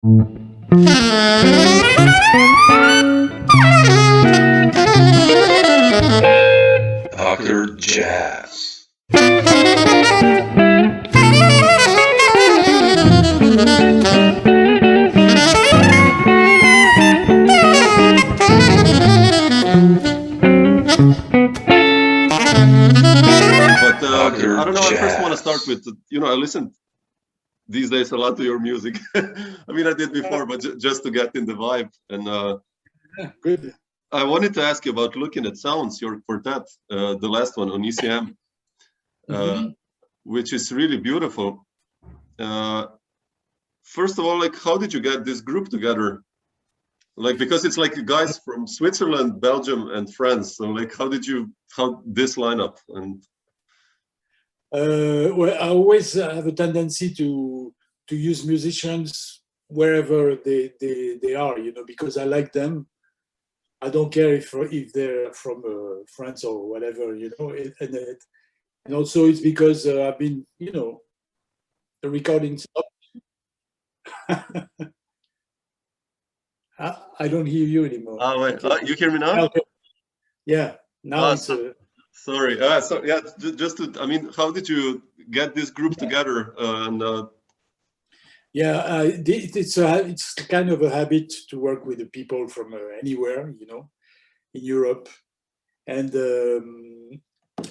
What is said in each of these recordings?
Dr. Jazz. But I don't know. I first want to start with, I listen these days a lot to your music. I mean, I did before, but just to get in the vibe. And good. I wanted to ask you about looking at sounds, your quartet, the last one on ECM, which is really beautiful. First of all, like, how did you get this group together? Like, because it's like guys from Switzerland, Belgium, and France. So, like, how this lineup? And well, I always have a tendency to use musicians wherever they are, because I like them. I don't care if they're from France or whatever, and also it's because I've been, the recording stuff. I don't hear you anymore. Oh wait, you hear me now? Okay. Yeah, now it's. Sorry. So yeah, just to, I mean, how did you get this group together? Yeah, it's kind of a habit to work with the people from anywhere, in Europe, and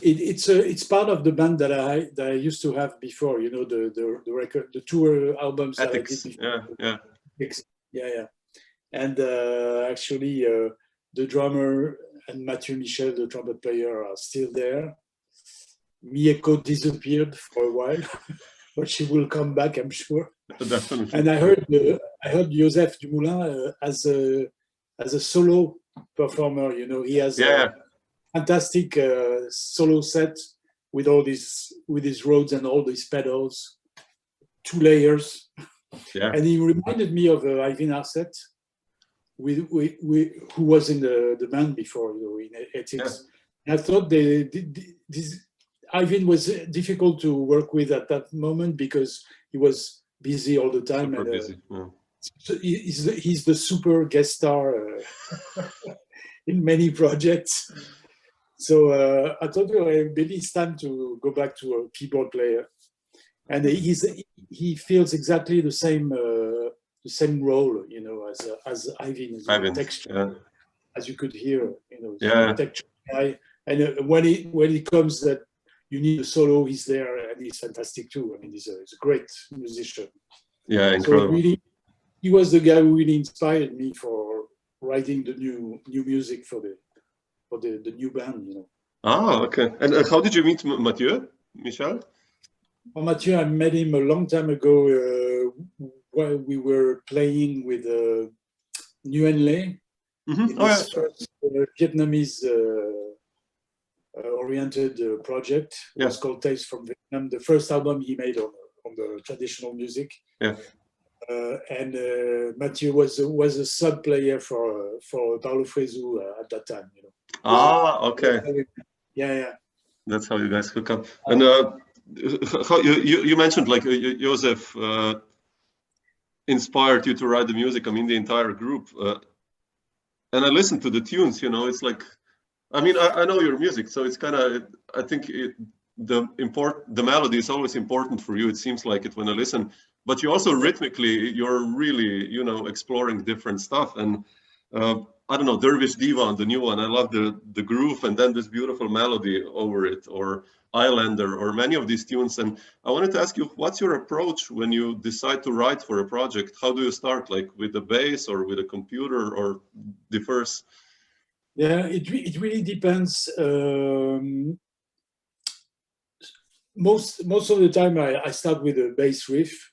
it's part of the band that I used to have before, the record, the tour albums Ethics. that I did before. Yeah. And actually, the drummer and Matthieu, the trumpet player, are still there. Mieko disappeared for a while, but she will come back, I'm sure. Definitely. And I heard Jozef Dumoulin as a solo performer. He has a fantastic solo set with his Rhodes and all these pedals, 2 layers. Yeah. And he reminded me of Eivind Aarset, who was in the band before, in Ethics. Yeah. I thought Eivind was difficult to work with at that moment because he was busy all the time. Super busy. So he's the super guest star in many projects. So I thought maybe it's time to go back to a keyboard player. And he feels exactly the same role, as Eivind, texture, as you could hear, texture guy. And when it comes that you need a solo, he's there, and he's fantastic too. I mean, he's a great musician. Yeah, incredible. So really, he was the guy who really inspired me for writing the new music for the new band. Ah, okay. And how did you meet Matthieu, Michel? Well, Matthieu, I met him a long time ago while we were playing with Newman in his first Vietnamese oriented project. It was called Tales from Vietnam, the first album he made on the traditional music. Yeah. And Matthieu was a sub player for Paulo Fresu at that time. Ah, okay. Yeah. That's how you guys hook up. And how you mentioned like Jozef inspired you to write the music. I mean, the entire group. And I listened to the tunes. It's like, I mean, I know your music, so it's kind of. I think the melody is always important for you. It seems like it when I listen. But you also rhythmically, you're really, exploring different stuff. And I don't know, Dervish Diva, the new one. I love the groove and then this beautiful melody over it, or Islander, or many of these tunes. And I wanted to ask you, what's your approach when you decide to write for a project? How do you start, like with the bass or with a computer, or differs? Yeah, it really depends. Most of the time, I start with a bass riff,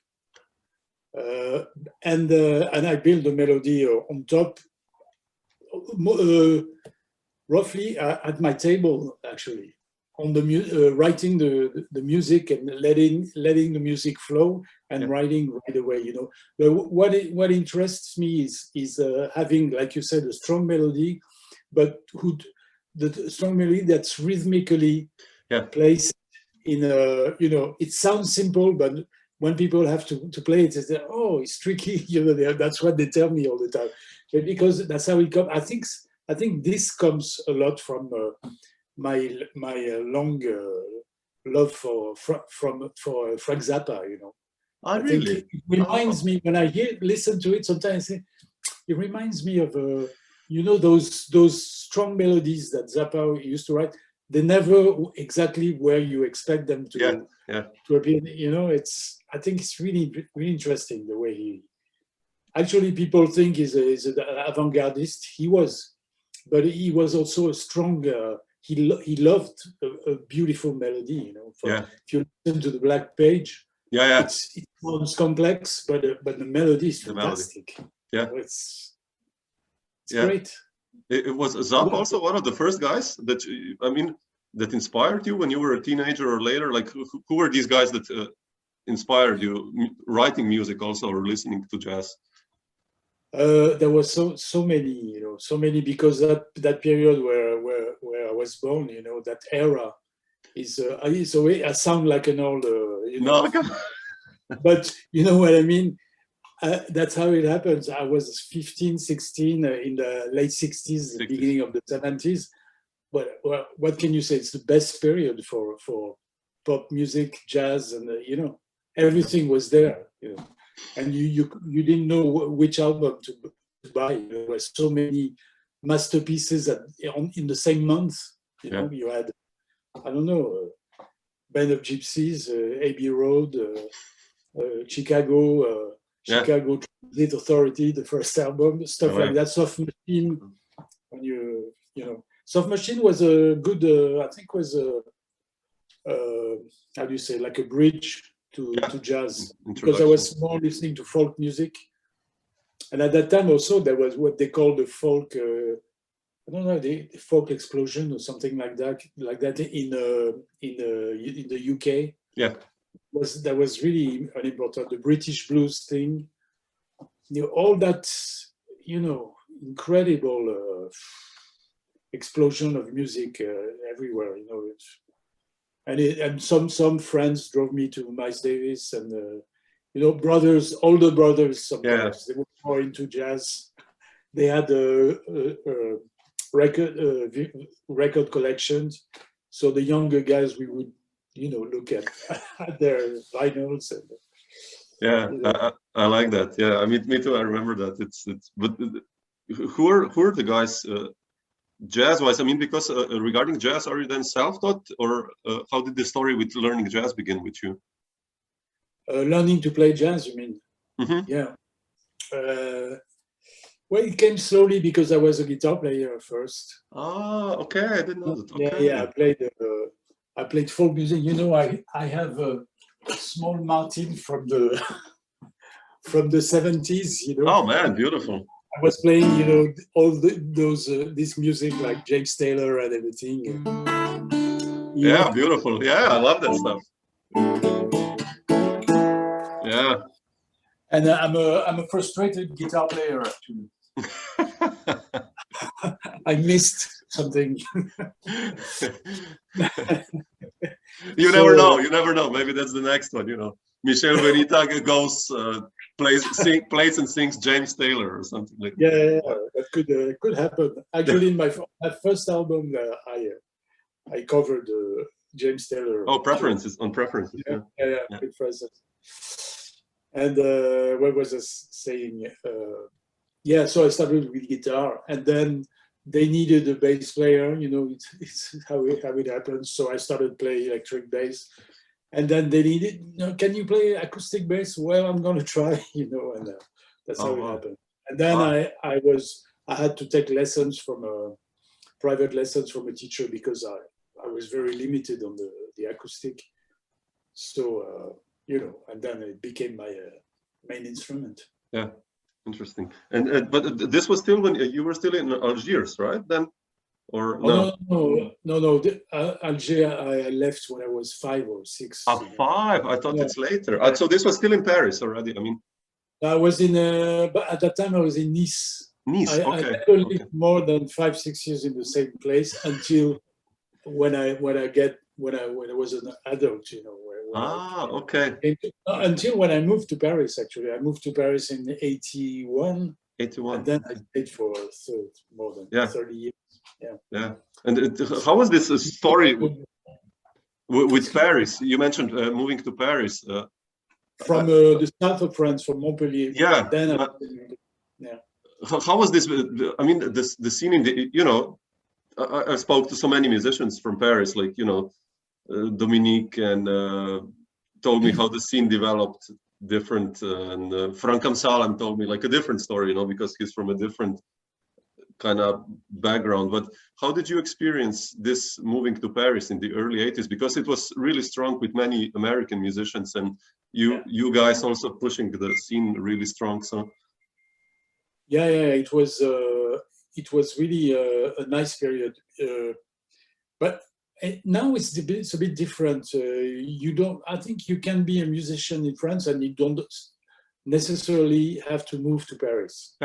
and I build the melody on top. Roughly at my table, actually, on the writing the music and letting the music flow and writing right away. But what interests me is having, like you said, a strong melody, but the strong melody that's rhythmically placed in a. It sounds simple, but when people have to play it, they say, "Oh, it's tricky." That's what they tell me all the time. But because that's how it comes. I think this comes a lot from my long love for Frank Zappa. I really? think it reminds me when I listen to it. Sometimes I say, it reminds me of those strong melodies that Zappa used to write. They never exactly where you expect them to appear. I think it's really really interesting the way he. Actually, people think he's an avant-gardist. He was, but he was also a strong. He loved a beautiful melody. If you listen to the Black Page, it sounds complex, but the melody is fantastic. It's great. It was Zappa also one of the first guys that that inspired you when you were a teenager or later. Like who were these guys that inspired you writing music also or listening to jazz? There was so many because that period where I was born, that era is I sound like an old but you know what I mean. That's how it happens. I was 15, 16 in the late 60s, the beginning of the 70s. But what can you say? It's the best period for pop music, jazz, and everything was there. And you didn't know which album to buy. There were so many masterpieces in the same month. You had, I don't know, Band of Gypsies, Abbey Road, Chicago Transit Authority, the first album, stuff like that. Soft Machine. When Soft Machine was a good, I think was a, how do you say, like a bridge to jazz, because I was more listening to folk music, and at that time also there was what they call the folk, I don't know, the folk explosion or something like that in the UK. That was really an important, the British blues thing, all that, incredible explosion of music everywhere, and some friends drove me to Miles Davis, and older brothers sometimes they were more into jazz. They had record collections, so the younger guys, we would look at their vinyls. And I like that. Me too. I remember that. It's but who are the guys jazz wise? Because regarding jazz, are you then self-taught, or how did the story with learning jazz begin with you? Learning to play jazz, you mean? Yeah. Well, it came slowly because I was a guitar player first. Okay. I didn't know that. Okay. I played folk music. I have a small Martin from the 70s. Oh man, beautiful. I was playing, all this music like James Taylor and everything. Beautiful. Yeah, I love that stuff. Yeah. And I'm a frustrated guitar player actually. I missed something. You never know. Maybe that's the next one. Michel Benita goes, plays and sings James Taylor or something like that. Yeah, that could happen. Actually, in my first album, I covered James Taylor. Oh, preferences. Yeah. Preferences. And what was I saying? So I started with guitar, and then they needed a bass player. It's how it happens. So I started playing electric bass, and then they needed, can you play acoustic bass? Well, I'm gonna try, and that's how it happened. And then I had to take lessons private lessons from a teacher because I was very limited on the acoustic. So and then it became my main instrument. Yeah. Interesting. And but this was still when you were still in Algiers, right? Then, or no? No. Algiers, I left when I was 5 or 6. 5? I thought it's later. So this was still in Paris already. I was but at that time I was in Nice. Nice. I never lived more than 5-6 years in the same place until when I was an adult. Okay. Until when I moved to Paris, actually. I moved to Paris in 81. 81. And then I stayed for more than 30 years. Yeah. And how was this story with Paris? You mentioned moving to Paris. From the south of France, from Montpellier. Yeah. Then how was this? I mean, the scene in the, I spoke to so many musicians from Paris, like, Dominique, and told me how the scene developed different. And Frank Amsalem told me like a different story, because he's from a different kind of background. But how did you experience this moving to Paris in the early 80s? Because it was really strong with many American musicians, and you guys also pushing the scene really strong. So it was really a nice period, but now it's a bit different. I think you can be a musician in France and you don't necessarily have to move to Paris.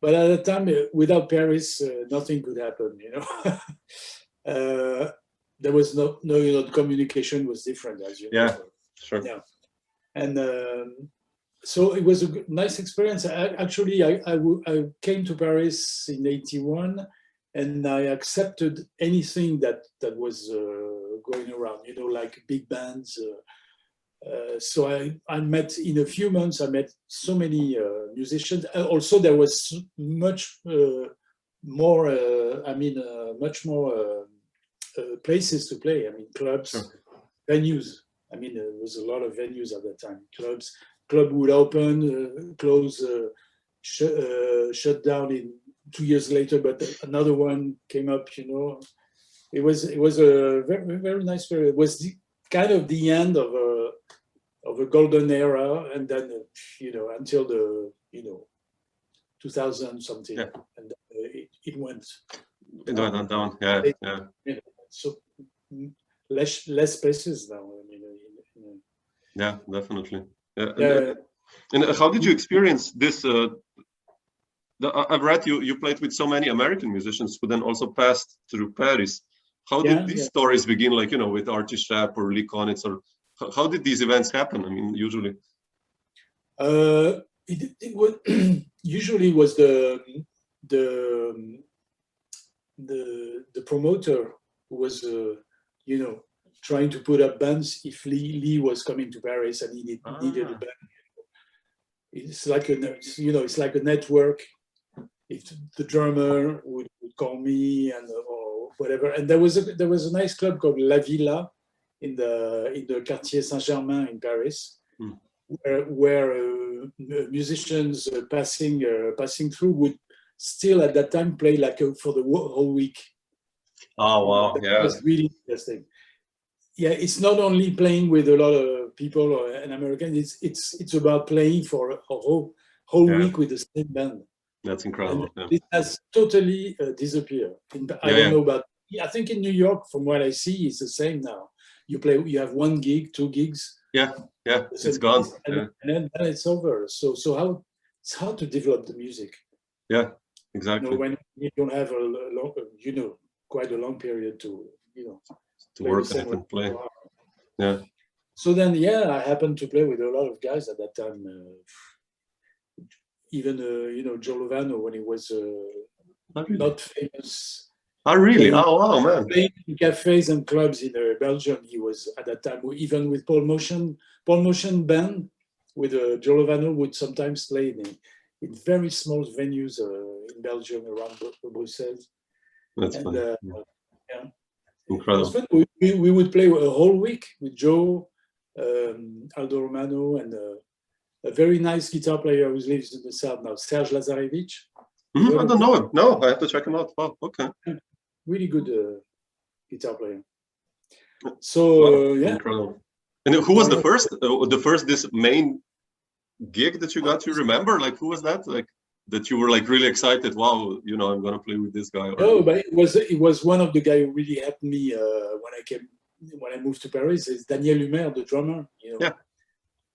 But at the time, without Paris, nothing could happen. There was no the communication was different, as you know. Yeah, sure. Yeah, and so it was a nice experience. I came to Paris in 81, and I accepted anything that was going around. Like big bands. So I met, in a few months, I met so many musicians. Also, there was much more, much more places to play. I mean, clubs, venues. I mean, there was a lot of venues at that time. Club would open, close, shut down in 2 years later, but another one came up. It was a very, very nice period. It was kind of the end of a golden era, and then until the 2000 something, and it went down. So less places now. Yeah, definitely. And how did you experience this? I've read you played with so many American musicians who then also passed through Paris. How did these stories begin? Like, with Artie Shapp or Lee Konitz, or how did these events happen? I mean, usually. It was usually was the promoter who was trying to put up bands if Lee was coming to Paris and he needed a band. It's like it's like a network. If the drummer would call me or whatever, and there was a nice club called La Villa in the Quartier Saint-Germain in Paris, where musicians passing through would still at that time play like for the whole week. Oh wow! That was really interesting. Yeah, it's not only playing with a lot of people or an American. It's about playing for a whole week with the same band. That's incredible. It has totally disappeared. I don't know about. I think in New York, from what I see, it's the same now. You have 1 gig, 2 gigs. Yeah, it's gone. And then it's over. So how it's hard to develop the music. Yeah, exactly. When you don't have a long, quite a long period to work on it and play. Yeah. So then, I happened to play with a lot of guys at that time. Even Joe Lovano, when he was not famous. Oh really? Oh wow, man! Playing in cafes and clubs in Belgium, he was at that time. Even with Paul Motion band with Joe Lovano would sometimes play in very small venues in Belgium around Brussels. That's fun. Incredible. Fun. We would play a whole week with Joe, Aldo Romano, and a very nice guitar player who lives in the south now, Serge Lazarevich. I don't know him. No, I have to check him out. Oh, okay. Really good guitar player. So incredible. And who was the first this main gig that you got? You remember? Like, who was that? Like that you were like really excited? Wow, I'm gonna play with this guy. No, but it was one of the guys who really helped me when I moved to Paris. It's Daniel Humer, the drummer.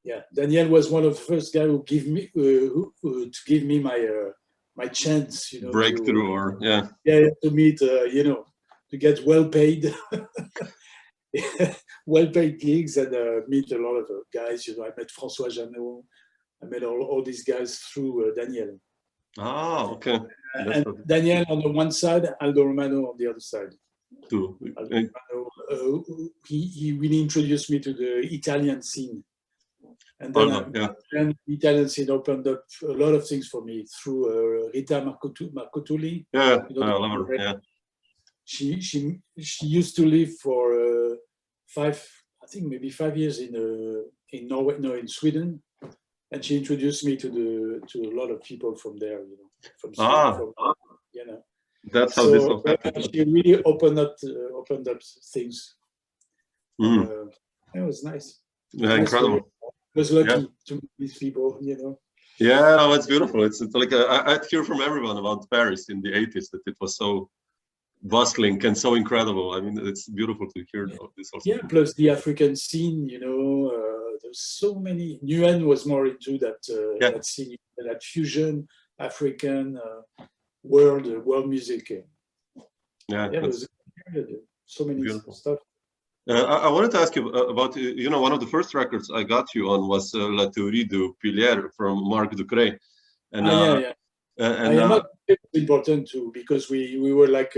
Yeah. Daniel was one of the first guys who to give me my chance. Breakthrough, to meet, to get well paid. well-paid gigs and meet a lot of guys. You know, I met François Jeannot. I met all these guys through Daniel. Ah, okay. And Daniel on the one side, Aldo Romano on the other side. Too. He really introduced me to the Italian scene. And then the Italian scene opened up a lot of things for me through Rita Marcotuli. Yeah, you know, I love her. Yeah. She used to live for 5 years in Norway, no, in Sweden, and she introduced me to a lot of people from there. You know, from Sweden, you know. That's how this all happened. She really opened up things. It was nice. Yeah, incredible. I was lucky to meet these people, you know. Yeah, no, it's beautiful. It's like I'd hear from everyone about Paris in the 80s that it was so bustling and so incredible. I mean, it's beautiful to hear this also. Yeah, plus the African scene, you know, there's so many. Newman was more into that scene, that fusion, African world music. Yeah, it was so many beautiful stuff. I wanted to ask you about, you know, one of the first records I got you on was La Théorie du Pilier from Marc Ducret. And, it's important too, because we were like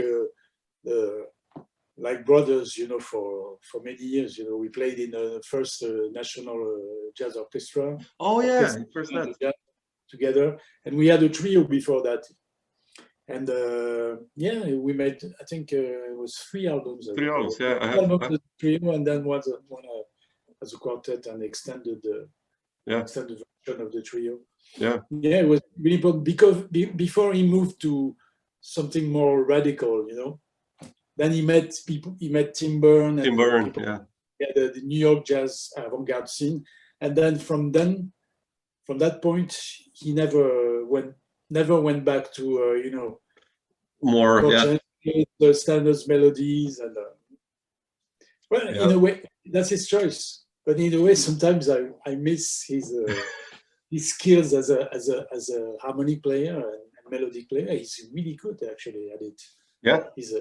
brothers, you know, for many years. You know, we played in the first National Jazz Orchestra. Oh yeah, first that. Together, and we had a trio before that. And we made, I think it was 3 albums. 3 albums, yeah. Albums as a trio, and then one as a quartet, and extended version of the trio. Yeah. Yeah, it was really important because before he moved to something more radical, you know. Then he met people. He met Tim Byrne. The New York jazz avant-garde scene, and then from that point, he never went back to you know, more the standards melodies and in a way that's his choice, but in a way sometimes I miss his skills as a harmonic player and melodic player. He's really good actually at it. He's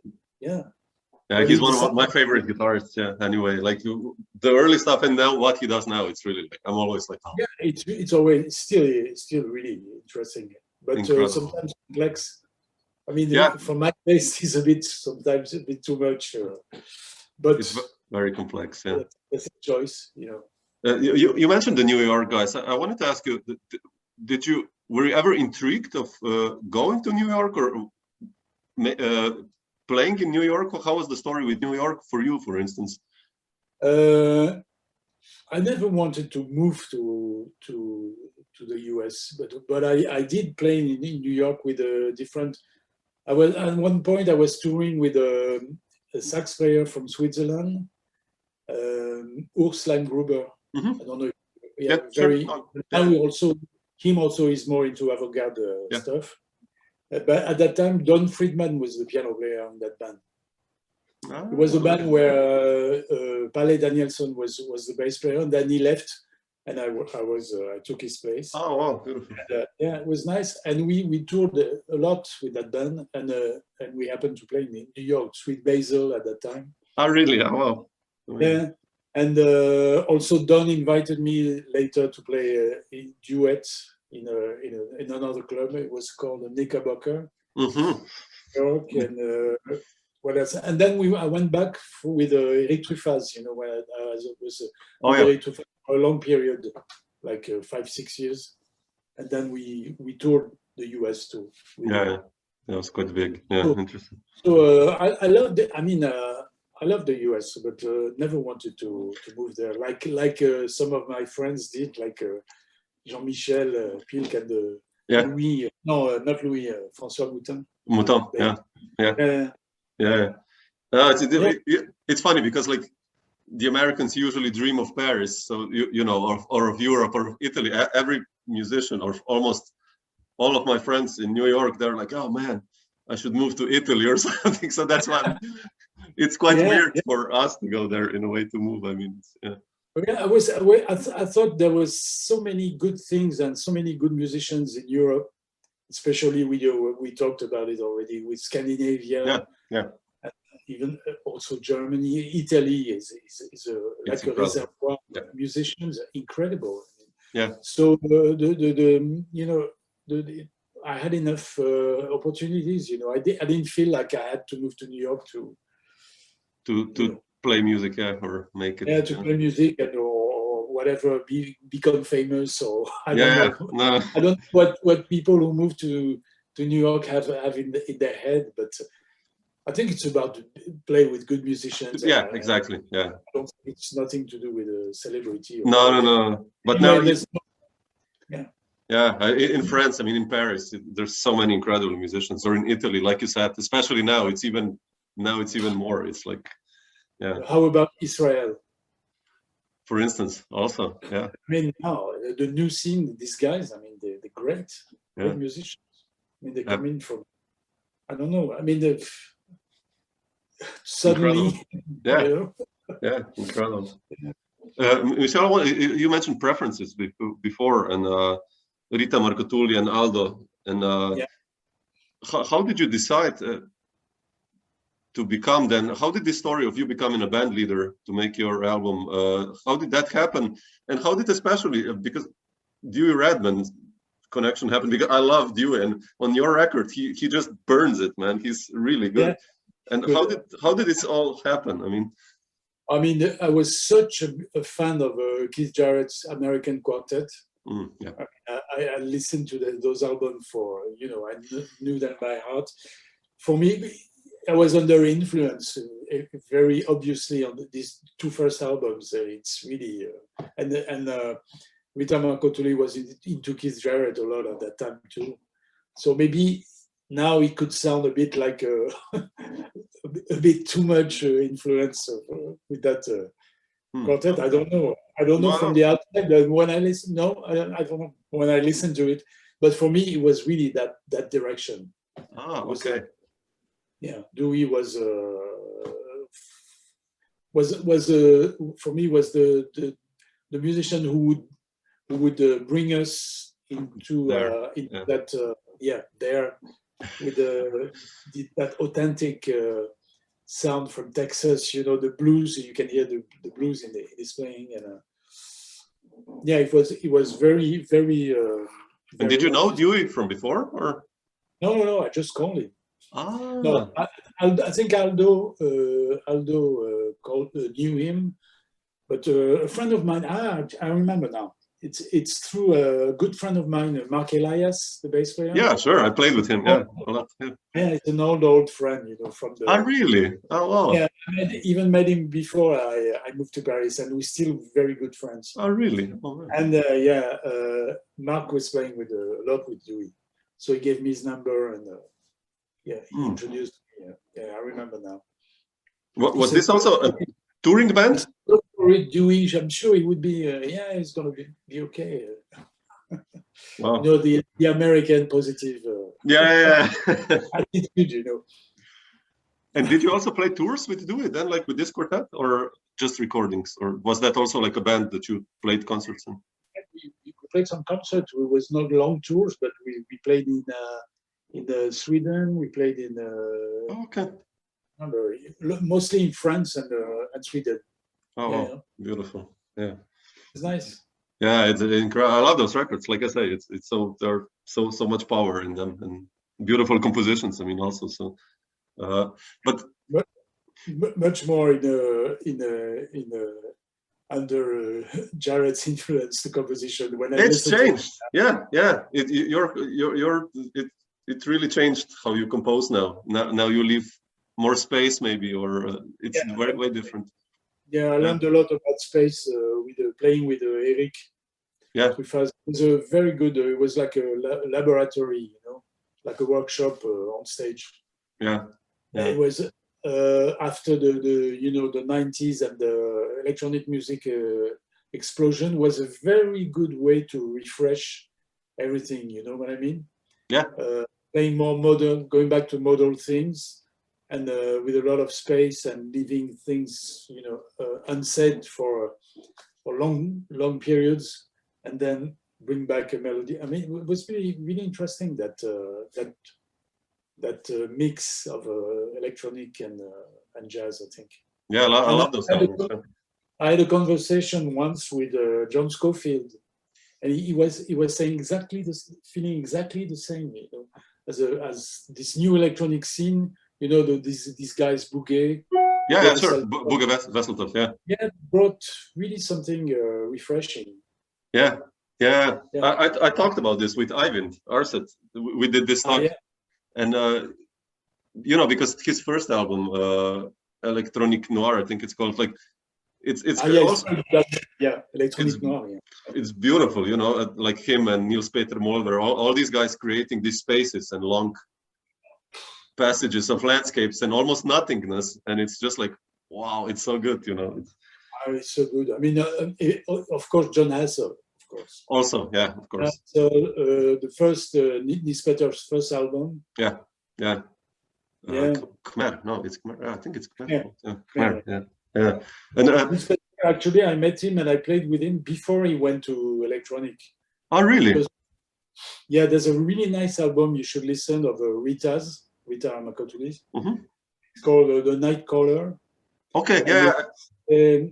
he's one of my favorite guitarists. Anyway, like the early stuff and now what he does now, it's really like I'm always like it's always still really interesting. But sometimes complex. I mean, for my taste, it's sometimes a bit too much. But it's very complex. Yeah, that's a choice, you know. You mentioned the New York guys. I wanted to ask you: were you ever intrigued of going to New York or playing in New York? How was the story with New York for you, for instance? I never wanted to move to the US, but I did play in New York with a different. I was at one point I was touring with a sax player from Switzerland, Urs Gruber. I don't know. Very. Now him also is more into avant-garde stuff. But at that time, Don Friedman was the piano player on that band. It was a band where Palle Danielson was the bass player, and then he left, and I took his place. Oh wow, beautiful! And, it was nice, and we toured a lot with that band, and we happened to play in New York, Sweet Basil at that time. Oh really? Oh wow! Yeah, and also Don invited me later to play a duet in another club. It was called Knickerbocker. Mm-hmm. York, and what else? And then I went back with Eric Truffaz, you know, when I was Eric Truffaz for a long period, like 5-6 years, and then we toured the US too. That was quite big. Yeah, interesting. So I love I love the US, but never wanted to move there. Like some of my friends did, like Jean-Michel Pilk and Louis. No, not Louis. François Moutin. It's funny because like the Americans usually dream of Paris, so you know, or of Europe or of Italy. Every musician or almost all of my friends in New York, they're like, oh man, I should move to Italy or something. So that's why it's quite weird for us to go there in a way to move. I mean, I thought there was so many good things and so many good musicians in Europe, especially we talked about it already with Scandinavia. even also Germany, Italy is like a reservoir of musicians, incredible. Yeah. So I had enough opportunities. I didn't feel like I had to move to New York to play music, or make it. Yeah, to play music or whatever, become famous, or I don't know. No. I don't know what people who move to New York have in their head, but I think it's about to play with good musicians. Yeah, exactly. Yeah. I don't think it's nothing to do with a celebrity. No. But anyway, now, in France, in Paris, there's so many incredible musicians. Or in Italy, like you said, especially now, it's even more. It's like, yeah. How about Israel? For instance, also, yeah. Now the new scene, these guys, they're great musicians. They come in from, I don't know. Suddenly, incredible. Yeah, incredible. Michel, you mentioned preferences before, and Rita Marcotulli and Aldo, and how did you decide to become then? How did the story of you becoming a band leader to make your album? How did that happen? And how did especially because Dewey Redman connection happen? Because I love Dewey, and on your record, he just burns it, man. He's really good. Yeah. And how did this all happen? I was such a fan of Keith Jarrett's American Quartet. I listened to those albums for, I knew them by heart. For me, I was under influence very obviously on these two first albums. It's really, and Rita Marcotulli was into Keith Jarrett a lot at that time too. So maybe now it could sound a bit like a bit too much influence with that quartet. I don't know. I don't know from the outside. But when I listen, I don't know when I listen to it. But for me, it was really that direction. Okay. Dewey was for me was the musician who would bring us into that there with that authentic sound from Texas, the blues. You can hear the blues in his playing, and it was very, very. And did you know Dewey from before, or? No, I just called him. No, I think Aldo knew him, but a friend of mine. I remember now. It's through a good friend of mine, Marc Elias, the bass player. Yeah, sure. I played with him. Yeah, a lot. Yeah, it's an old friend, from the. Oh, really? Oh, wow. Yeah, I even met him before I moved to Paris, and we're still very good friends. Oh, really? Oh, wow. And Marc was playing a lot with Dewey, so he gave me his number, and he introduced me. I remember now. Was this also a touring band? Dewey, I'm sure he would be. He's going to be okay. Wow. The American positive. Attitude, And did you also play tours with Dewey then, like with this quartet, or just recordings, or was that also like a band that you played concerts in? We played some concerts. It was not long tours, but we played in Sweden. We played in. Mostly in France and Sweden. Oh, wow. Beautiful! Yeah, it's nice. Yeah, it's incredible. I love those records. Like I say, it's so there's so much power in them and beautiful compositions. Also, so but much more under Jarrett's influence, the composition. When it's changed, it really changed how you compose now. Now you leave more space, maybe, or it's way different. Yeah, I learned a lot about space with playing with Eric. Yeah, it was a very good. It was like a laboratory, like a workshop on stage. Yeah. It was after the 90s and the electronic music explosion was a very good way to refresh everything. You know what I mean? Yeah. Playing more modern, going back to modern things. And with a lot of space and leaving things, unsaid for long periods, and then bring back a melody. It was really, really interesting that mix of electronic and jazz, I think. Yeah, I love those albums. I had a conversation once with John Scofield, and he was saying feeling exactly the same, you know, as this new electronic scene, you know, these guys Bouguet. Yeah, sure. Bouguet Vesseltov, yeah. Yeah, brought really something refreshing. Yeah. I talked about this with Eivind Aarset. We did this talk, and you know, because his first album, Electronic Noir, I think it's called, like it's Electronic Noir. Yeah. It's beautiful, you know, like him and Nils Peter Molvaer, all these guys creating these spaces and long passages of landscapes and almost nothingness, and it's just like, wow, it's so good, you know. It's so good. I mean, of course, John Hassel, of course. Also, yeah, of course. So the first Nils Peter's first album. Yeah. Khmer. No, it's Khmer. I think it's Khmer. Yeah. Khmer. Yeah. And actually, I met him and I played with him before he went to electronic. Oh, really? Because, yeah, there's a really nice album you should listen of Rita Makotulis. Mm-hmm. It's called The Night Caller. Okay, yeah. The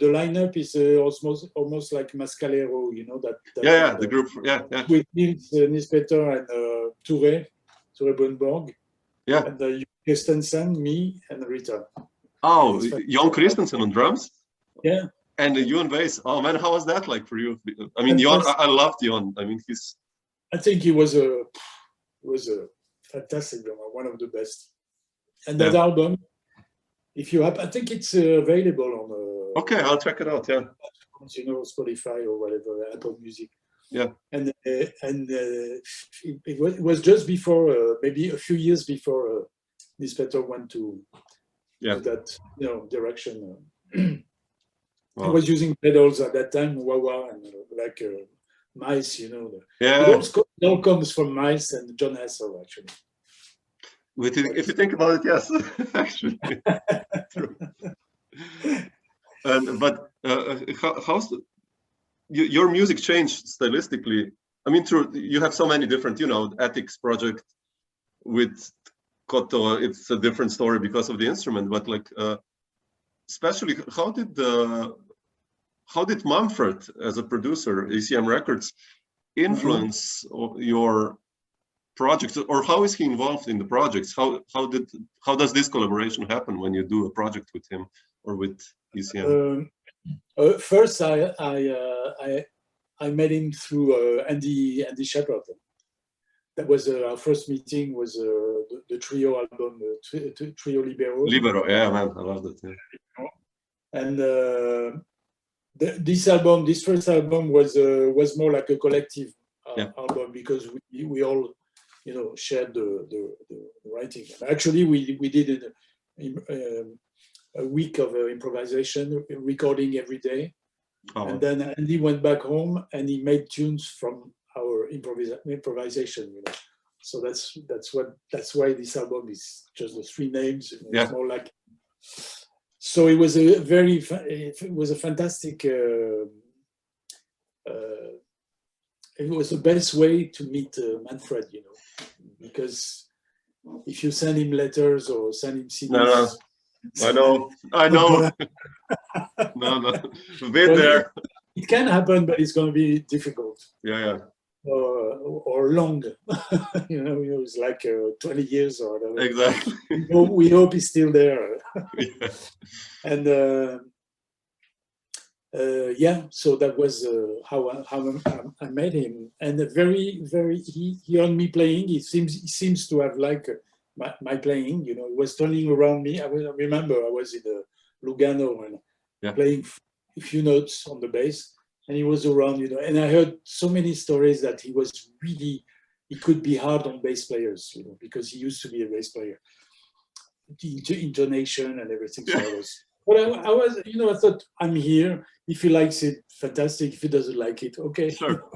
lineup is almost like Mascalero, you know, that the group, yeah. With Nils Peter and Touré Bonborg. Yeah. And Christensen, me, and Rita. Oh, Jon Christensen on drums? Yeah. And you on bass. Oh man, how was that like for you? I mean, Jon, I loved Jon. I mean, I think he was a fantastic drummer, one of the best. And that album, if you have, I think it's available on. Okay, I'll check it out. Yeah. You know, Spotify or whatever, Apple Music. Yeah. And it was just before, maybe a few years before Nils Peter went to that, you know, direction. Wow. I was using pedals at that time, wah-wah, and like mice, you know. Yeah. It all comes from mice and John Hassel, actually. If you think about it, yes, actually. True. But how's your music changed stylistically? I mean, you have so many different, you know, Attics project with Koto. It's a different story because of the instrument, but like, especially how did Mumford as a producer, ECM Records, influence your projects, or how is he involved in the projects? How does this collaboration happen when you do a project with him or with ECM? First, I met him through Andy Sheppard. That was our first meeting. Was the trio album, Trio Libero. Libero, yeah, man, I love that. Yeah. And this first album was more like a collective album, because we all, you know, shared the writing. Actually, we did a week of improvisation, recording every day. Oh. And then Andy went back home and he made tunes from our improvisation, you know. So that's why this album is just the three names. It's more like. So it was a fantastic. It was the best way to meet Manfred, you know, because if you send him letters or send him CDs. No. I know. No. Been there. It can happen, but it's going to be difficult. Yeah. Or long. you know, it's like 20 years or whatever. Exactly. We hope he's still there. Yeah. And so that was how I met him. And very, very, he heard me playing. He seems to have liked my playing. You know, he was turning around me. I remember I was in Lugano and playing a few notes on the bass. And he was around, you know, and I heard so many stories that he could be hard on bass players, you know, because he used to be a bass player. The intonation and everything. So I was, you know, I thought, I'm here. If he likes it, fantastic. If he doesn't like it, okay. Sure.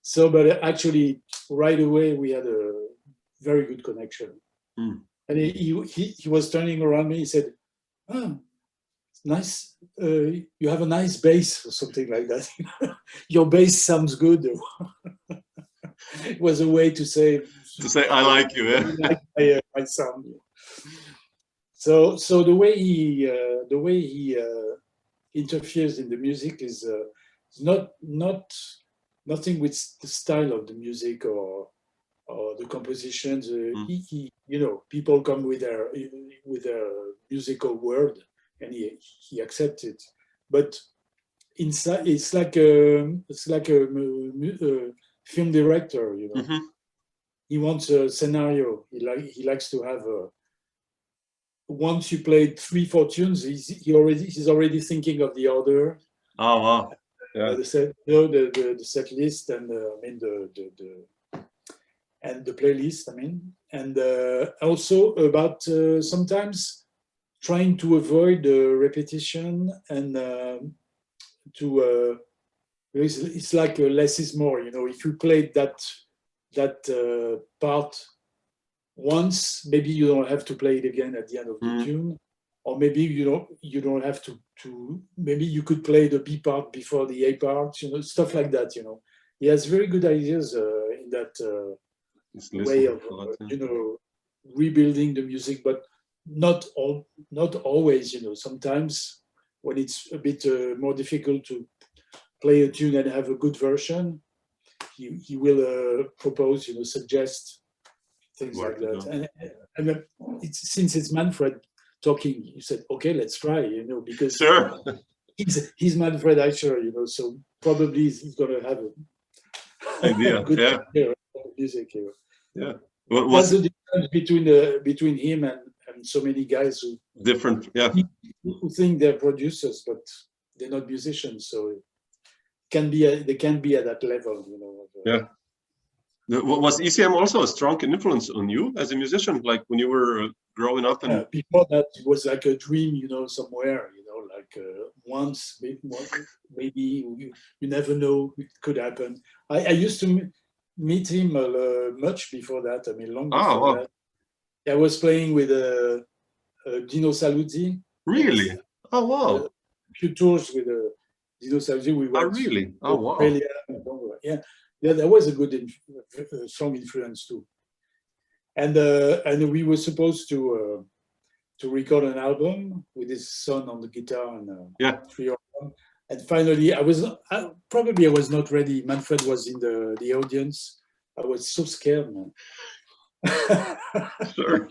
So, but actually, right away, we had a very good connection. Mm. And he was turning around me. He said, nice, you have a nice bass or something like that. Your bass sounds good. It was a way to say To say I like you, yeah. Like my sound. So the way he interferes in the music is not nothing with the style of the music or the compositions. He people come with their musical word, and he accepts it. But inside, it's like a film director. He wants a scenario. He likes to have a. Once you played 3-4 tunes, he's already thinking of the order. Oh wow! Yeah. The set list and and the playlist. And also about sometimes trying to avoid repetition and it's like less is more. If you played that part once, maybe you don't have to play it again at the end of the tune, or maybe you don't have to maybe you could play the B part before the A part, stuff like that. He has very good ideas in that way of rebuilding the music, but not always. Sometimes when it's a bit more difficult to play a tune and have a good version, he will propose, suggest things like that. And since it's Manfred talking, you said, okay, let's try, because sure. he's Manfred Eicher, so probably he's going to have a good idea of music. Yeah. What's the difference between him and so many guys who think they're producers, but they're not musicians, so they can be at that level, Was ECM also a strong influence on you as a musician, like when you were growing up? And before that, it was like a dream, somewhere, like once, maybe you never know, it could happen. I used to meet him much before that. Long before that. I was playing with Dino Saluzzi. Really? Oh wow! A few tours with Dino Saluzzi. We went really? To Australia. Yeah, that was a good, strong influence too. And we were supposed to record an album with his son on the guitar and 3 or 4. And finally, I was not ready. Manfred was in the audience. I was so scared, man. Sure.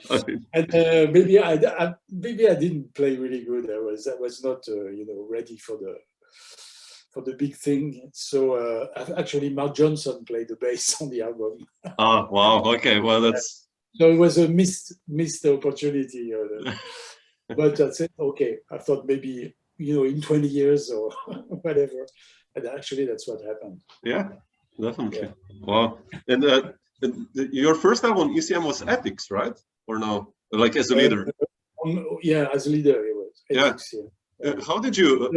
And maybe I didn't play really good. I was not ready for the big thing. So actually, Mark Johnson played the bass on the album. Oh wow! Okay, well that's. So it was a missed opportunity. But I said, okay. I thought maybe in 20 years or whatever. And actually, that's what happened. Yeah, definitely. Yeah. Wow. And your first album ECM was Ethics, right? Or no? Like as a leader? As a leader, it was. Ethics, yeah. How did you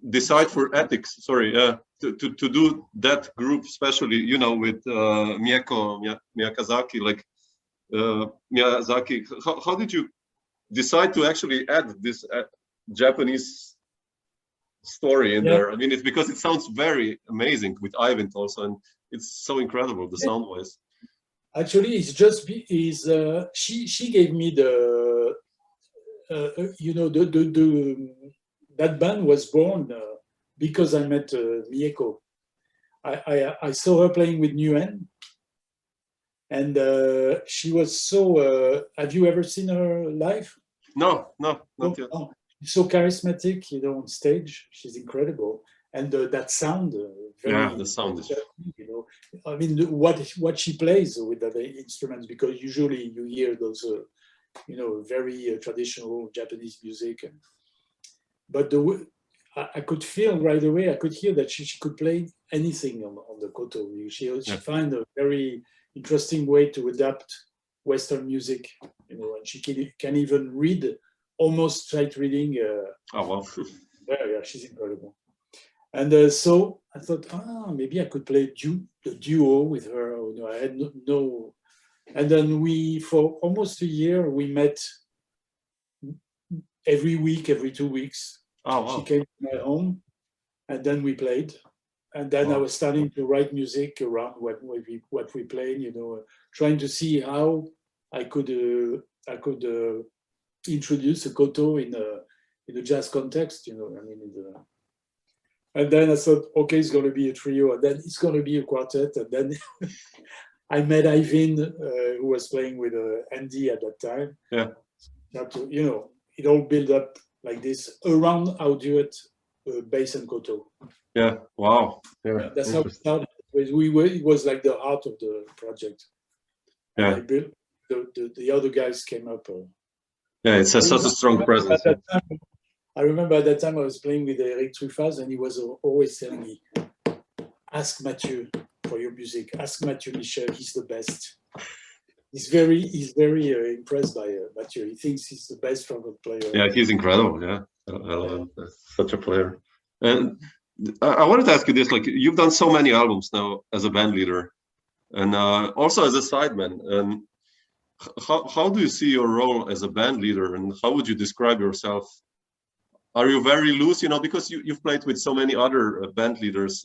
decide for Ethics? Sorry, to do that group, especially with Mieko Miyazaki, like Miyazaki. How did you decide to actually add this Japanese story in there? It's because it sounds very amazing with Eivind also, and it's so incredible the sound wise. Actually, it's just she gave me the that band was born because I met Mieko. I saw her playing with Newman, and she was so. Have you ever seen her live? No, not yet. So charismatic, on stage. She's incredible, and that sound. The sound is. What she plays with the instruments, because usually you hear those, very traditional Japanese music, but I could feel right away. I could hear that she could play anything on the koto. She find a very interesting way to adapt Western music, and she can even read almost sight reading. Oh wow! Yeah, she's incredible. And so I thought, maybe I could play the duo with her. I had no. And then for almost a year, we met every week, every 2 weeks. Oh wow! She came to my home, and then we played. and then I was starting to write music around what we played, you know, trying to see how I could introduce a koto in a jazz context, you know. I mean, and then I thought, okay, it's going to be a trio, and then it's going to be a quartet, and then I met Eivind, who was playing with Andy at that time. Yeah. To, you know, it all built up like this around our duet, bass and koto. Yeah. Wow. Yeah. That's how it started. It was like the heart of the project. Yeah. I built, the other guys came up. Yeah, it's such a strong presence. I remember at that time I was playing with Eric Truffaz, and he was always telling me, ask Matthieu for your music. Ask Matthieu Michel, he's the best. He's very impressed by Matthieu. He thinks he's the best trumpet player. Yeah, he's incredible. Yeah, I love him. Such a player. And I wanted to ask you this: like, you've done so many albums now as a band leader, and also as a sideman. And how do you see your role as a band leader, and how would you describe yourself? Are you very loose? You know, because you've played with so many other band leaders.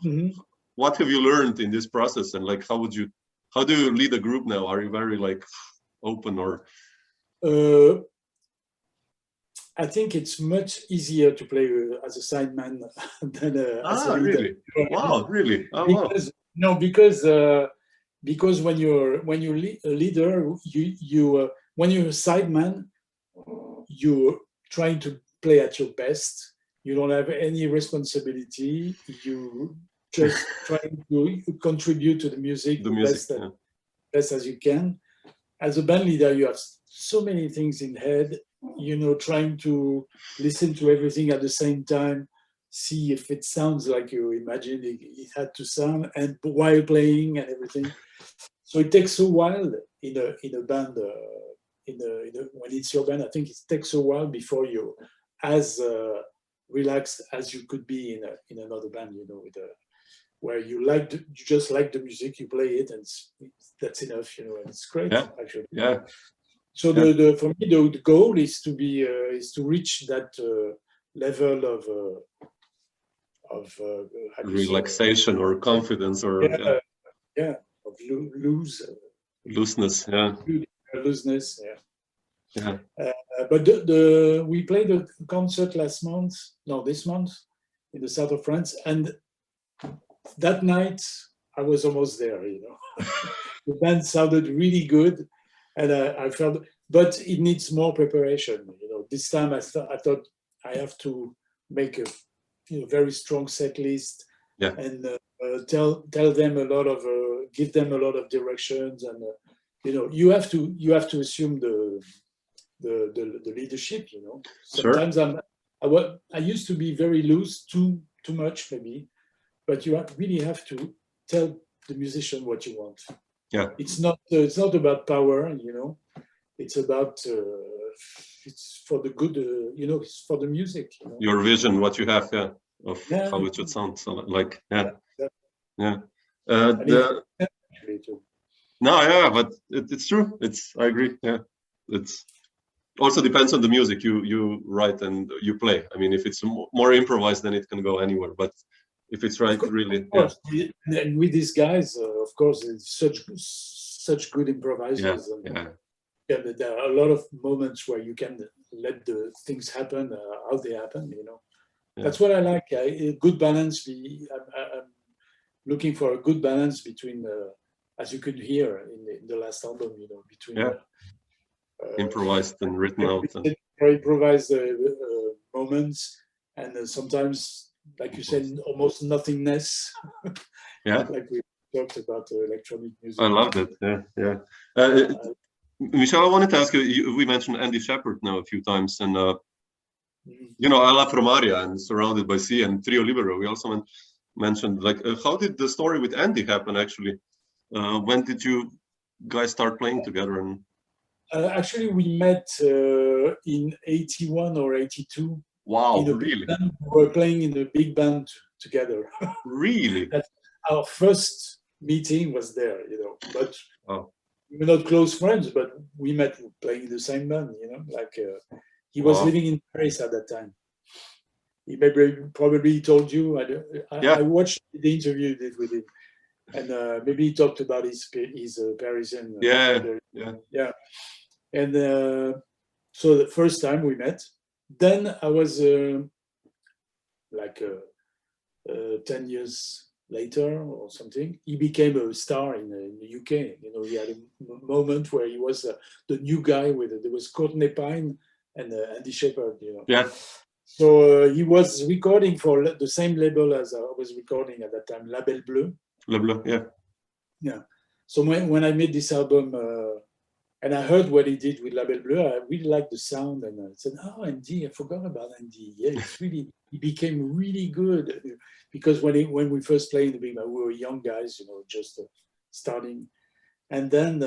Mm-hmm. What have you learned in this process, and like, how do you lead a group now? Are you very like open, or? I think it's much easier to play as a sideman than as a leader. Really? Wow, really? Oh, because, wow. No, because when you're a leader, when you're a sideman, you're trying to play at your best. You don't have any responsibility. You just trying to contribute to the music best as you can. As a band leader, you have so many things in head, you know, trying to listen to everything at the same time, see if it sounds like you imagined it had to sound, and while playing and everything. So it takes a while in a band, when it's your band. I think it takes a while before you're as relaxed as you could be in another band, you know, where you just like the music, you play it, and that's enough, you know, and it's great, actually. Yeah. So for me, the goal is to reach that level of relaxation or confidence, or of looseness, looseness, yeah. But we played a concert this month in the south of France, and that night I was almost there, you know. The band sounded really good, and I felt, but it needs more preparation, you know. This time I thought I have to make a very strong set list, and tell them give them a lot of directions, and you know, you have to assume the leadership, you know. Sometimes I used to be very loose, too much maybe, but you really have to tell the musician what you want. Yeah, it's not about power, you know. It's about it's for the good, you know. It's for the music, you know? Your vision, what you have, of how it should sound. So like, but it's true. I agree. Yeah, it's also depends on the music you write and you play. I mean, if it's more improvised, then it can go anywhere. But if it's right, really, and with these guys, of course, it's such good improvisers. There are a lot of moments where you can let the things happen how they happen, you know. That's what I like. A good balance. I'm looking for a good balance between, as you could hear in the last album, you know, between improvised and written out. Improvised moments, and sometimes, like you said, almost nothingness. Like we talked about electronic music. I loved it. Michel, I wanted to ask you, we mentioned Andy Sheppard now a few times, and you know, Alla Fromaria and Surrounded by Sea and Trio Libero. We also mentioned, like, how did the story with Andy happen, actually? When did you guys start playing together? And actually, we met in 81 or 82. Wow, really? We were playing in a big band together. Really? Our first meeting was there, you know. But we were not close friends, but we met playing in the same band, you know. Like he was living in Paris at that time. he probably told you. I watched the interview you did with him, and maybe he talked about his Parisian. Yeah. And so the first time we met, then I was 10 years later or something, he became a star in the UK. You know, he had a moment where he was the new guy there was Courtney Pine and Andy Sheppard, you know. Yeah. So he was recording for the same label as I was recording at that time, Label Bleu. Le Bleu, yeah. Yeah. So when I made this album, and I heard what he did with Label Bleu, I really liked the sound, and I said, "Oh, Andy, I forgot about Andy. Yeah, he became really good." Because when we first played in the beginning, we were young guys, you know, just starting, and then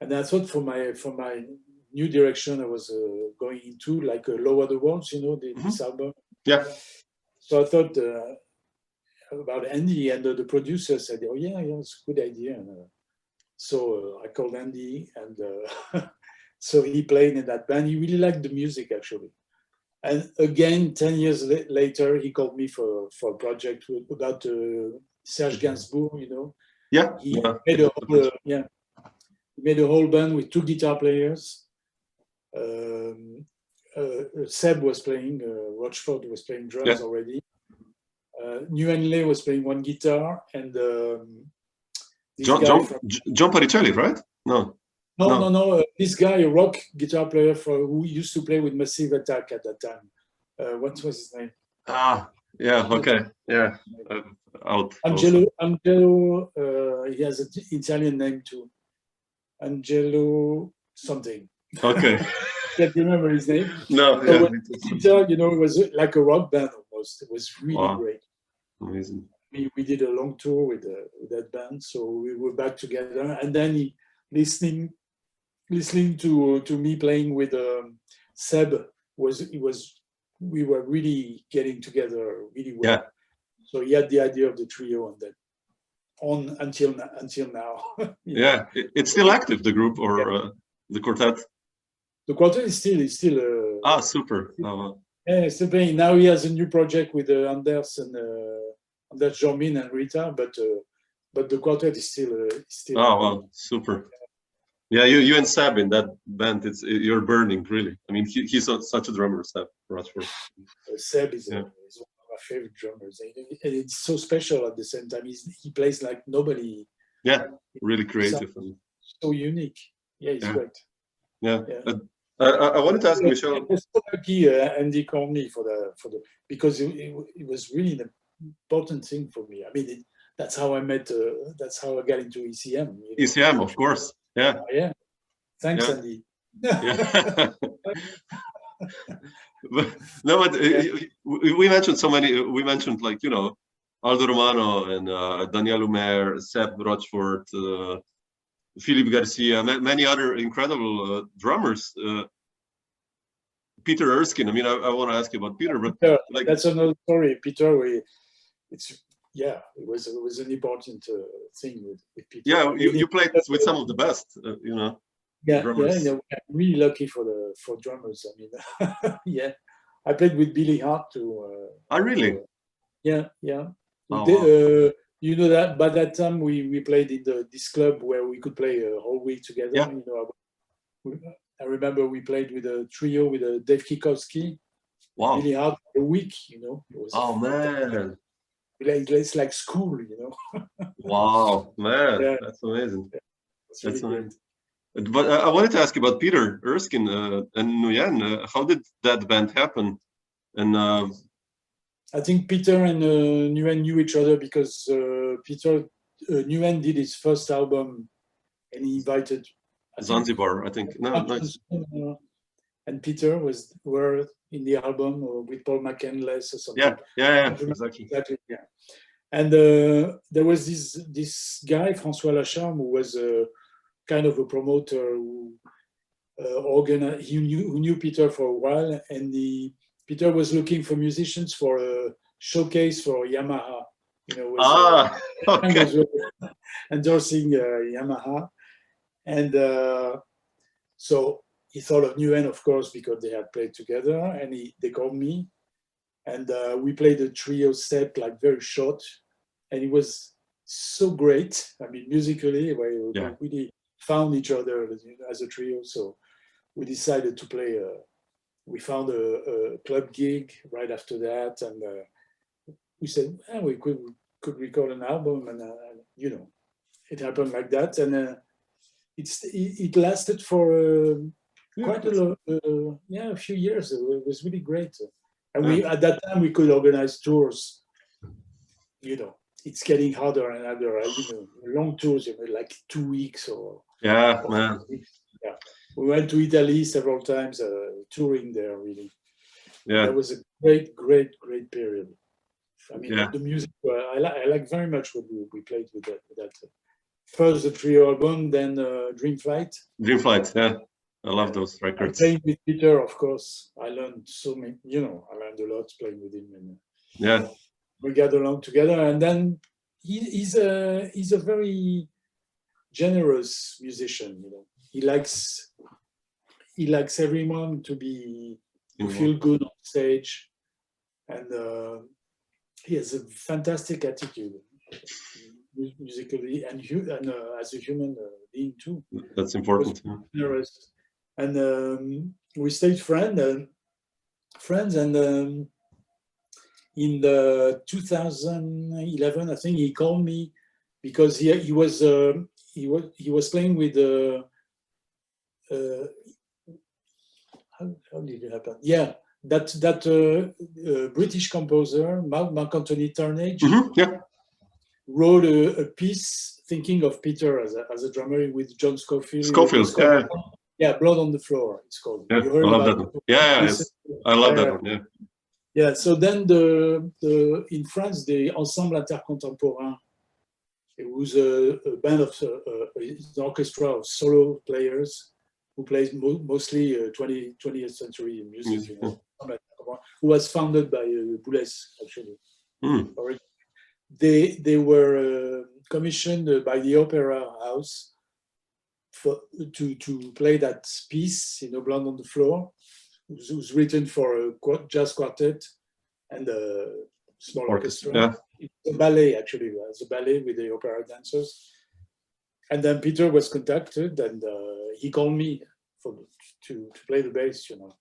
I thought for my new direction I was going into, like Lower the Walls, you know, this album. Yeah. So I thought about Andy, and the producer said, "Oh yeah, it's a good idea." And, so I called Andy, and so he played in that band. He really liked the music, actually. And again, 10 years later, he called me for a project about Serge Gainsbourg, you know. Yeah. He made a whole band with 2 guitar players. Seb was playing, Rochford was playing drums already. Newman was playing 1 guitar, and John Paricelli, right? No. This guy, a rock guitar player who used to play with Massive Attack at that time. What was his name? Yeah. Okay. Yeah. Angelo. He has an Italian name too. Angelo something. Okay. Can't remember his name. No. So guitar, you know, it was like a rock band almost. It was really great. Amazing. We did a long tour with that band, so we were back together. And then he listening to me playing with Seb we were really getting together really well. Yeah. So he had the idea of the trio, and then until now. Yeah, it's still active, the group, or the quartet. The quartet is still. Super. Yeah, still playing. Now he has a new project with Anders Jormin and Rita, but the quartet is still. Oh wow, super. Yeah, you and Seb in that band, you're burning, really. I mean, he's such a drummer, Seb Rochford. Seb is one of my favorite drummers, and it's so special at the same time. He plays like nobody. Yeah, really creative. So unique. Yeah, he's great. Yeah. I wanted to ask Michel. I was so lucky Andy called me for the because it was really an important thing for me. I mean, that's how I met. That's how I got into ECM. You know? ECM, of course. Yeah. Yeah. Thanks, Andy. Yeah. But we mentioned so many. We mentioned, like, you know, Aldo Romano and Daniel Lumer, Seb Rochford, Philippe Garcia, many other incredible drummers. Peter Erskine. I mean, I want to ask you about Peter, but like, that's another story. Peter, it was an important thing with Peter. Yeah, you played with some of the best, you know. Drummers. Yeah, I'm really lucky for drummers. I mean, yeah, I played with Billy Hart too. Really? Yeah. Oh, you know that by that time we played in this club where we could play a whole week together. Yeah. You know, I remember we played with a trio with Dave Kikowski. Wow. Billy Hart for a week. You know. Man. It's like school. You know. Wow, man, yeah. That's amazing. Yeah. That's really amazing. But I wanted to ask you about Peter Erskine and Nguyen. How did that band happen? And I think Peter and Nguyen knew each other because Nguyen did his first album, and he invited Zanzibar, I think. No, nice. And Peter were in the album with Paul McCandless or something. Yeah, exactly. Yeah. And there was this guy, François Lacharme, who was kind of a promoter who who knew Peter for a while, and Peter was looking for musicians for a showcase for Yamaha. You know, okay. Endorsing Yamaha, and so he thought of Nguyen, of course, because they had played together, and they called me, and we played a trio set, like very short, and it was so great. I mean, musically, we really found each other as a trio. So we decided to play. We found a club gig right after that, and we said we could record an album, and you know, it happened like that, and it lasted for quite a few years. It was really great, and we at that time we could organize tours. You know, it's getting harder and harder. You know, long tours, you know, like 2 weeks or man. Yeah, we went to Italy several times, touring there. Really, that was a great period. I mean, the music. I like very much what we played with that. First the trio album, then Dream Flight. Dream Flight, yeah, I love those records. Playing with Peter, of course, I learned so many. You know, I learned a lot playing with him, and we got along together. And then he's a very generous musician. You know, he likes everyone to feel good on stage, and he has a fantastic attitude musically and as a human being too. That's important. Generous. And we stayed friends, and in the 2011, I think he called me because he was playing with how did it happen? Yeah, that British composer Marc Turnage wrote a piece thinking of Peter as a drummer with John Scofield. Blood on the Floor, it's called. Yeah, I love that one. I love that one. Yeah. So then in France, the Ensemble Intercontemporain, it was a band of an orchestra of solo players who plays mostly 20th century music. You know, who was founded by Boulez, actually. They were commissioned by the Opera House to play that piece, you know, Blood on the Floor. It was written for a jazz quartet and a small orchestra. Yeah. It's a ballet, actually. It's a ballet with the opera dancers. And then Peter was contacted, and he called me to play the bass, you know.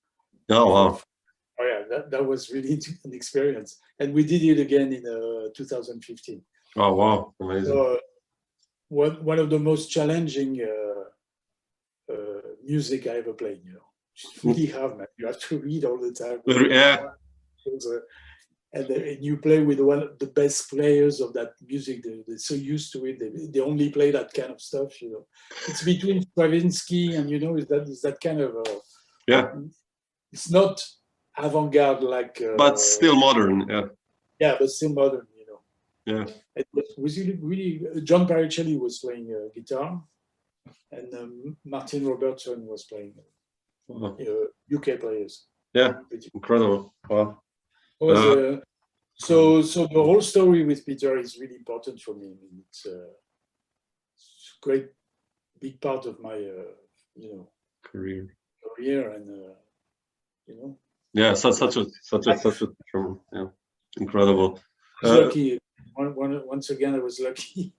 Oh, wow. Oh, yeah, that was really an experience. And we did it again in 2015. Oh, wow. Amazing. So, one of the most challenging music I ever played, you know. It's really hard, man. You have to read all the time. Yeah. And you play with one of the best players of that music. They're so used to it. They only play that kind of stuff, you know. It's between Stravinsky and, you know, is that kind of it's not avant-garde like but still modern. But still modern, you know. Yeah. It was really John Paricelli was playing guitar, and Martin Robertson was playing UK players. Yeah, incredible. Wow. So the whole story with Peter is really important for me. I mean, it's a great big part of my career, and you know. Yeah, such a incredible. Lucky. Once again, I was lucky.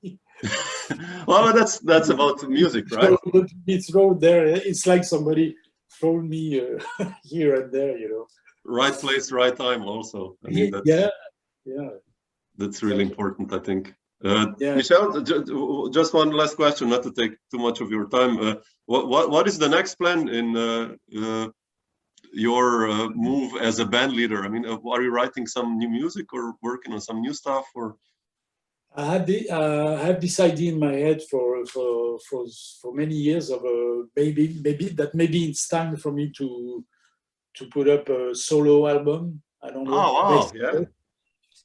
Well, that's about music, right? It's road there. It's like somebody thrown me here and there, you know. Right place, right time. Also, I mean, that's really important, I think. Michel, just one last question, not to take too much of your time. What is the next plan in your move as a band leader? I mean, are you writing some new music or working on some new stuff? Or I have this idea in my head for many years of maybe it's time for me to put up a solo album. I don't know. Oh wow!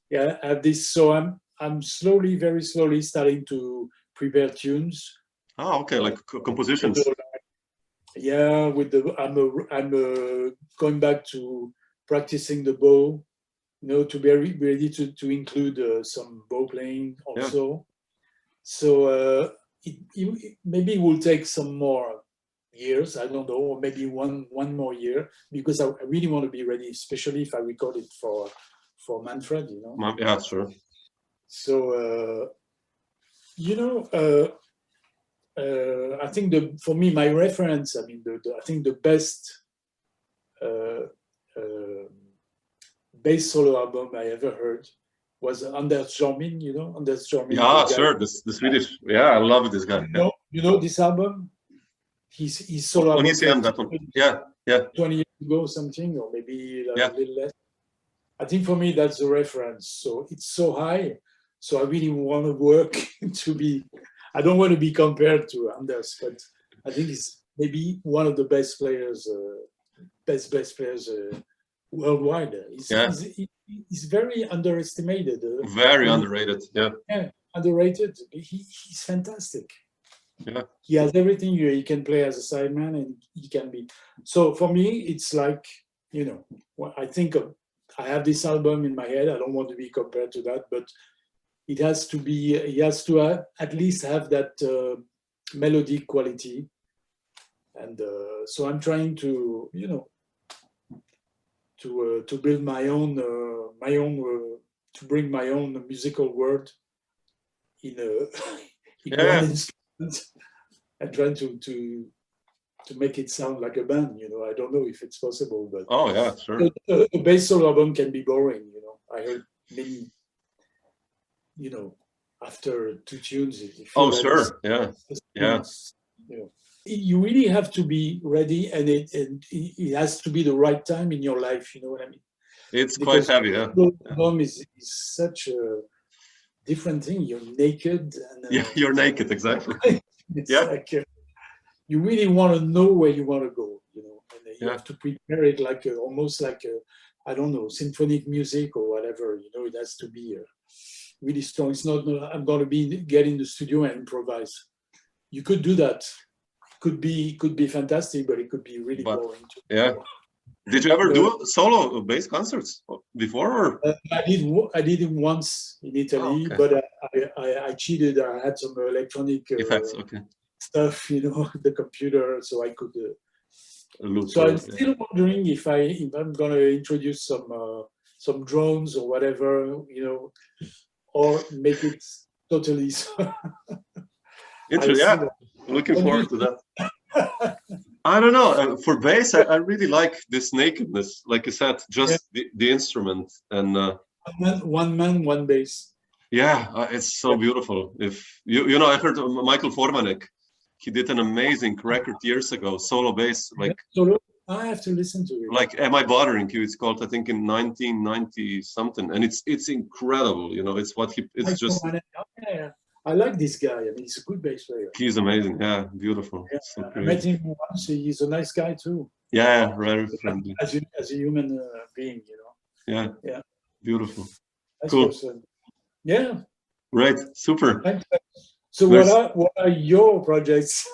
Yeah. I have this. So I'm slowly, very slowly starting to prepare tunes. Oh, okay, like compositions. Yeah, I'm going back to practicing the bow, you know, to be ready to include some bow playing also. Yeah. So it maybe will take some more years. I don't know, or maybe one more year, because I really want to be ready, especially if I record it for Manfred, you know. Yeah, sure. So I think for me, my reference, I mean, I think the best bass solo album I ever heard was Anders Jormin, you know, Anders Jormin. Yeah, sure, the Swedish. Yeah, I love this guy. You know this album? His solo On album. ECM, that one. Yeah. 20 years ago, something, or maybe a Yeah. little less. I think for me, that's the reference. So it's so high. So I really want to work to be, I don't want to be compared to Anders, but I think he's maybe one of the best players, best players worldwide. He's very underestimated. Very underrated, yeah. Yeah, underrated. He's fantastic. Yeah. He has everything. He can play as a sideman, and he can be. So for me, it's like, you know, I think I have this album in my head. I don't want to be compared to that, but it has to be. He has to at least have that melodic quality, and so I'm trying to, you know, to build my own to bring my own musical word in one instrument, and trying to make it sound like a band. You know, I don't know if it's possible, but oh yeah, sure. A bass solo album can be boring. You know, I heard many. You know, after 2 tunes. Oh sure, yeah. You know, you really have to be ready, and it has to be the right time in your life. You know what I mean? It's because quite heavy, yeah. The album is such a different thing. You're naked. And, yeah, you're naked, exactly. It's like you really want to know where you want to go, you know, and you have to prepare it like almost like I don't know, symphonic music or whatever. You know, it has to be really strong. It's not. I'm going to get in the studio and improvise. You could do that. Could be fantastic, but it could be really boring too. Yeah. Did you ever do solo bass concerts before? Or? I did it once in Italy, but I cheated. I had some electronic effects, stuff, you know, the computer, so I could. So I'm still wondering if I'm gonna introduce some drones or whatever, you know, or make it totally. Interesting. Yeah, looking forward to that. I don't know. For bass, I really like this nakedness. Like I said, just the instrument and one man, one bass. Yeah, it's so beautiful. If you know, I heard Michael Formanek. He did an amazing record years ago, solo bass. Like solo. I have to listen to it. Like "Am I Bothering You?" It's called, I think, in 1990 something, and it's incredible. You know, it's what he. It's just. I like this guy. I mean, he's a good bass player. He's amazing. Yeah, beautiful. Yeah, so I met him once. He's a nice guy too. Yeah, very friendly. As a human being, you know. Yeah. Yeah. Beautiful. Nice cool. Person. Yeah. Right. Super. Thanks. So what are your projects?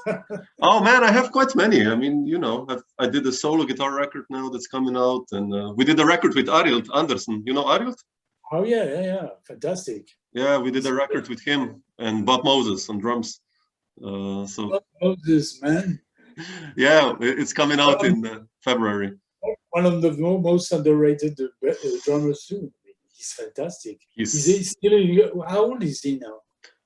Oh man, I have quite many. I mean, you know, I did a solo guitar record now that's coming out, and we did a record with Arild Andersen. You know Arild? Oh yeah, fantastic. Yeah, we did a record with him and Bob Moses on drums. Bob Moses, man. Yeah, it's coming out in February. One of the most underrated drummers too. He's fantastic. He's still. How old is he now?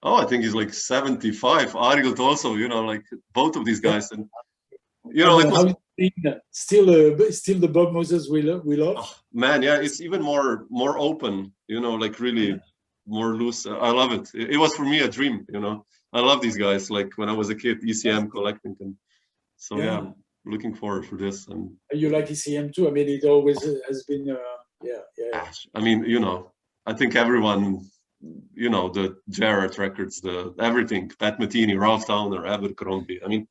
Oh, I think he's like 75. Arild also, you know, like both of these guys, and you know, still the Bob Moses we love. Oh, man, yeah, it's even more open, you know, like really more loose. I love it. It was for me a dream, you know. I love these guys. Like when I was a kid, ECM collecting, and so yeah, I'm looking forward for this. And you like ECM too? I mean, it always has been. I mean, you know, I think everyone. You know, the Jarrett records, the everything, Pat Metheny, Ralph Towner, Abercrombie. I mean,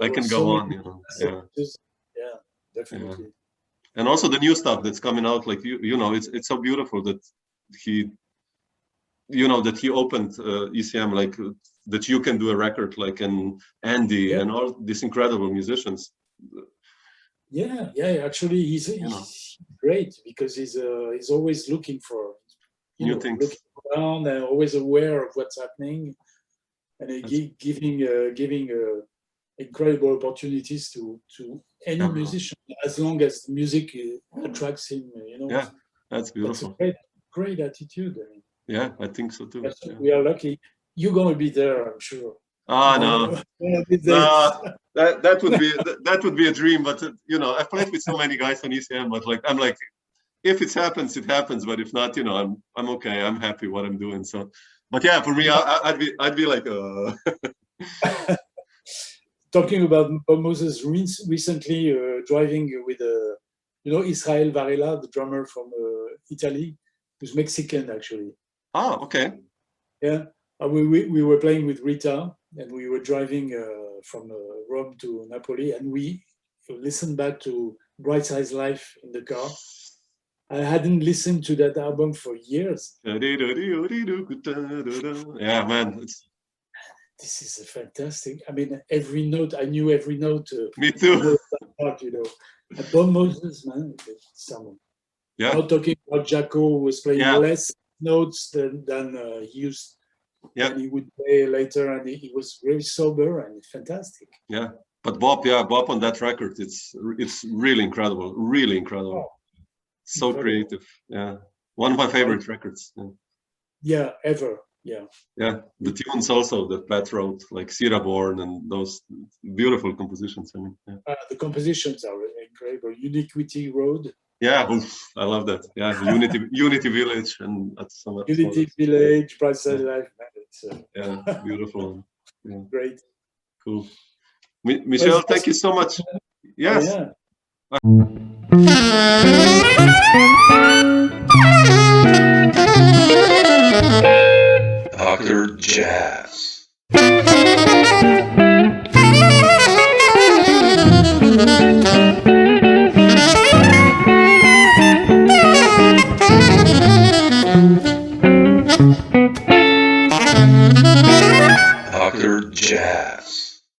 I can go on, you know. Yeah, definitely. Yeah. And also the new stuff that's coming out, like you know, it's so beautiful that he, you know, that he opened ECM, like that you can do a record like Andy and all these incredible musicians. Yeah. Actually, he's great because he's always looking for new things. Looking around and always aware of what's happening, and giving incredible opportunities to any musician, as long as the music attracts him. Yeah, that's beautiful. That's a great attitude. Yeah, I think so too. Yeah. We are lucky. You're going to be there, I'm sure. No, that would be a dream. But I've played with so many guys on ECM, but I'm like, if it happens, it happens. But if not, I'm okay. I'm happy what I'm doing. So, but yeah, for me, I'd be like. Talking about Bob Moses, recently driving with Israel Varela, the drummer from Italy, who's Mexican actually. Oh, okay. Yeah, we were playing with Rita, and we were driving from Rome to Napoli, and we listened back to Bright Side's Life in the car. I hadn't listened to that album for years. Yeah, man. This is fantastic. I mean, every note, I knew every note. Me too. And Bob Moses, man, someone. Yeah. Not talking about Jaco, who was playing less notes than he used. Yeah. And he would play later, and he was very sober and fantastic. Yeah, but Bob on that record, it's really incredible, really incredible. Oh, so incredible. Creative. Yeah, one of my favorite records. Yeah, ever. Yeah. Yeah, the tunes also that Pat wrote, like Sierra Born and those beautiful compositions. I mean, the compositions are incredible. Uniquity Road. Yeah, I love that. Yeah, Unity Village and that's so much. Unity Village, Bright Side Life. Yeah, beautiful. Yeah. Great. Cool. Michel, thank you so much. Yes. Yeah.